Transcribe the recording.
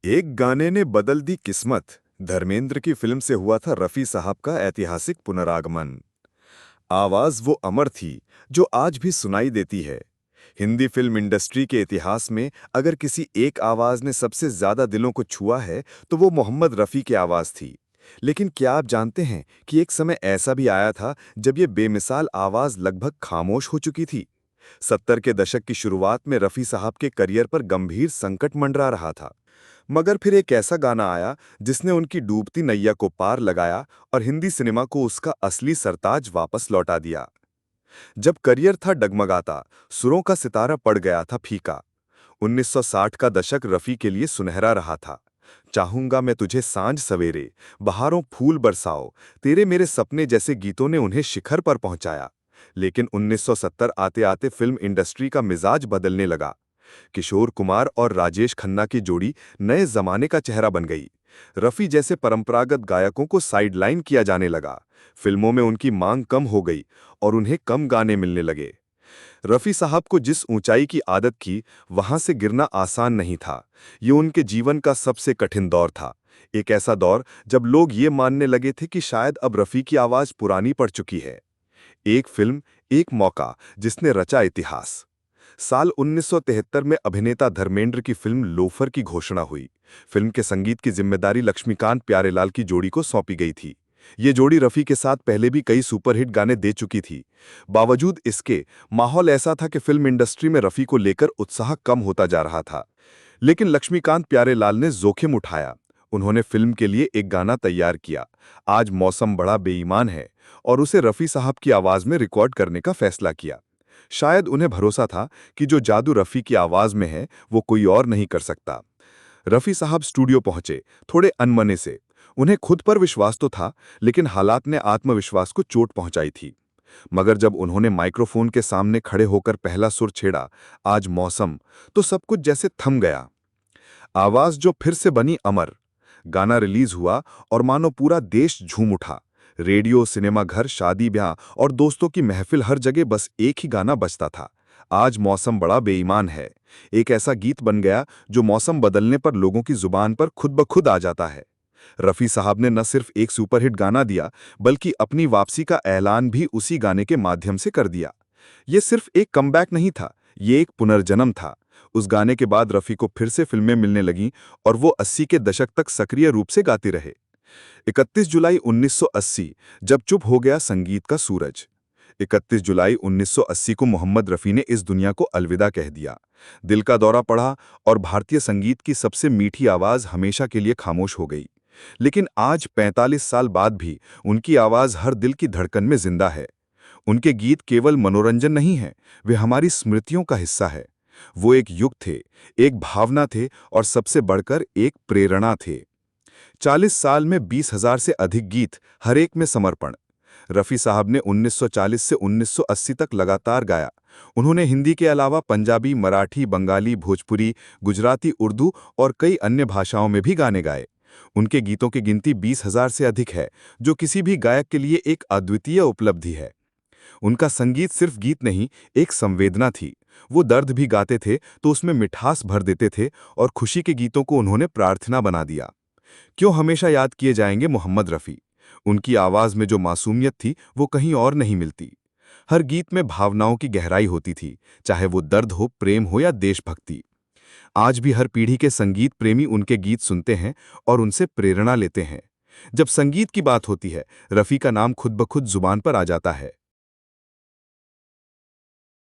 एक गाने ने बदल दी किस्मत। धर्मेंद्र की फिल्म से हुआ था रफी साहब का ऐतिहासिक पुनरागमन। आवाज वो अमर थी जो आज भी सुनाई देती है। हिंदी फिल्म इंडस्ट्री के इतिहास में अगर किसी एक आवाज ने सबसे ज्यादा दिलों को छुआ है तो वो मोहम्मद रफी की आवाज थी। लेकिन क्या आप जानते हैं कि एक समय ऐसा भी आया था जब ये बेमिसाल आवाज लगभग खामोश हो चुकी थी। 70 के दशक की शुरुआत में रफी साहब के करियर पर गंभीर संकट मंडरा रहा था। मगर फिर एक ऐसा गाना आया जिसने उनकी डूबती नैया को पार लगाया और हिंदी सिनेमा को उसका असली सरताज वापस लौटा दिया। जब करियर था डगमगाता, सुरों का सितारा पड़ गया था फीका। 1960 का दशक रफी के लिए सुनहरा रहा था। चाहूंगा मैं तुझे सांझ सवेरे, बहारों फूल बरसाओ, तेरे मेरे सपने जैसे गीतों ने उन्हें शिखर पर पहुंचाया। लेकिन 1970 आते आते फिल्म इंडस्ट्री का मिजाज बदलने लगा। किशोर कुमार और राजेश खन्ना की जोड़ी नए जमाने का चेहरा बन गई। रफी जैसे परंपरागत गायकों को साइडलाइन किया जाने लगा। फिल्मों में उनकी मांग कम हो गई और उन्हें कम गाने मिलने लगे। रफी साहब को जिस ऊंचाई की आदत की, वहां से गिरना आसान नहीं था। ये उनके जीवन का सबसे कठिन दौर था। एक ऐसा दौर जब लोग ये मानने लगे थे कि शायद अब रफी की आवाज पुरानी पड़ चुकी है। एक फिल्म, एक मौका, जिसने रचा इतिहास। साल 1973 में अभिनेता धर्मेंद्र की फिल्म लोफर की घोषणा हुई। फिल्म के संगीत की जिम्मेदारी लक्ष्मीकांत प्यारेलाल की जोड़ी को सौंपी गई थी। ये जोड़ी रफी के साथ पहले भी कई सुपरहिट गाने दे चुकी थी। बावजूद इसके, माहौल ऐसा था कि फिल्म इंडस्ट्री में रफी को लेकर उत्साह कम होता जा रहा था। लेकिन लक्ष्मीकांत प्यारेलाल ने जोखिम उठाया। उन्होंने फिल्म के लिए एक गाना तैयार किया, आज मौसम बड़ा बेईमान है, और उसे रफी साहब की आवाज में रिकॉर्ड करने का फैसला किया। शायद उन्हें भरोसा था कि जो जादू रफी की आवाज में है वो कोई और नहीं कर सकता। रफी साहब स्टूडियो पहुंचे, थोड़े अनमने से। उन्हें खुद पर विश्वास तो था, लेकिन हालात ने आत्मविश्वास को चोट पहुंचाई थी। मगर जब उन्होंने माइक्रोफोन के सामने खड़े होकर पहला सुर छेड़ा, आज मौसम, तो सब कुछ जैसे थम गया। आवाज जो फिर से बनी अमर। गाना रिलीज हुआ और मानो पूरा देश झूम उठा। रेडियो, सिनेमाघर, शादी ब्याह और दोस्तों की महफिल, हर जगह बस एक ही गाना बजता था, आज मौसम बड़ा बेईमान है। एक ऐसा गीत बन गया जो मौसम बदलने पर लोगों की जुबान पर खुद ब खुद आ जाता है। रफी साहब ने न सिर्फ एक सुपरहिट गाना दिया, बल्कि अपनी वापसी का ऐलान भी उसी गाने के माध्यम से कर दिया। ये सिर्फ एक कमबैक नहीं था, ये एक पुनर्जन्म था। उस गाने के बाद रफी को फिर से फिल्में मिलने लगीं और वो 80 के दशक तक सक्रिय रूप से गाते रहे। 31 जुलाई 1980, जब चुप हो गया संगीत का सूरज। 31 जुलाई 1980 को मोहम्मद रफ़ी ने इस दुनिया को अलविदा कह दिया। दिल का दौरा पड़ा और भारतीय संगीत की सबसे मीठी आवाज़ हमेशा के लिए खामोश हो गई। लेकिन आज 45 साल बाद भी उनकी आवाज़ हर दिल की धड़कन में जिंदा है। उनके गीत केवल मनोरंजन नहीं है, वे हमारी स्मृतियों का हिस्सा है। वो एक युग थे, एक भावना थे और सबसे बढ़कर एक प्रेरणा थे। 40 साल में 20,000 से अधिक गीत, हर एक में समर्पण। रफ़ी साहब ने 1940 से 1980 तक लगातार गाया। उन्होंने हिंदी के अलावा पंजाबी, मराठी, बंगाली, भोजपुरी, गुजराती, उर्दू और कई अन्य भाषाओं में भी गाने गाए। उनके गीतों की गिनती 20,000 से अधिक है, जो किसी भी गायक के लिए एक अद्वितीय उपलब्धि है। उनका संगीत सिर्फ गीत नहीं, एक संवेदना थी। वो दर्द भी गाते थे तो उसमें मिठास भर देते थे, और खुशी के गीतों को उन्होंने प्रार्थना बना दिया। क्यों हमेशा याद किए जाएंगे मोहम्मद रफ़ी? उनकी आवाज में जो मासूमियत थी वो कहीं और नहीं मिलती। हर गीत में भावनाओं की गहराई होती थी, चाहे वो दर्द हो, प्रेम हो या देशभक्ति। आज भी हर पीढ़ी के संगीत प्रेमी उनके गीत सुनते हैं और उनसे प्रेरणा लेते हैं। जब संगीत की बात होती है, रफ़ी का नाम खुद ब खुद जुबान पर आ जाता है।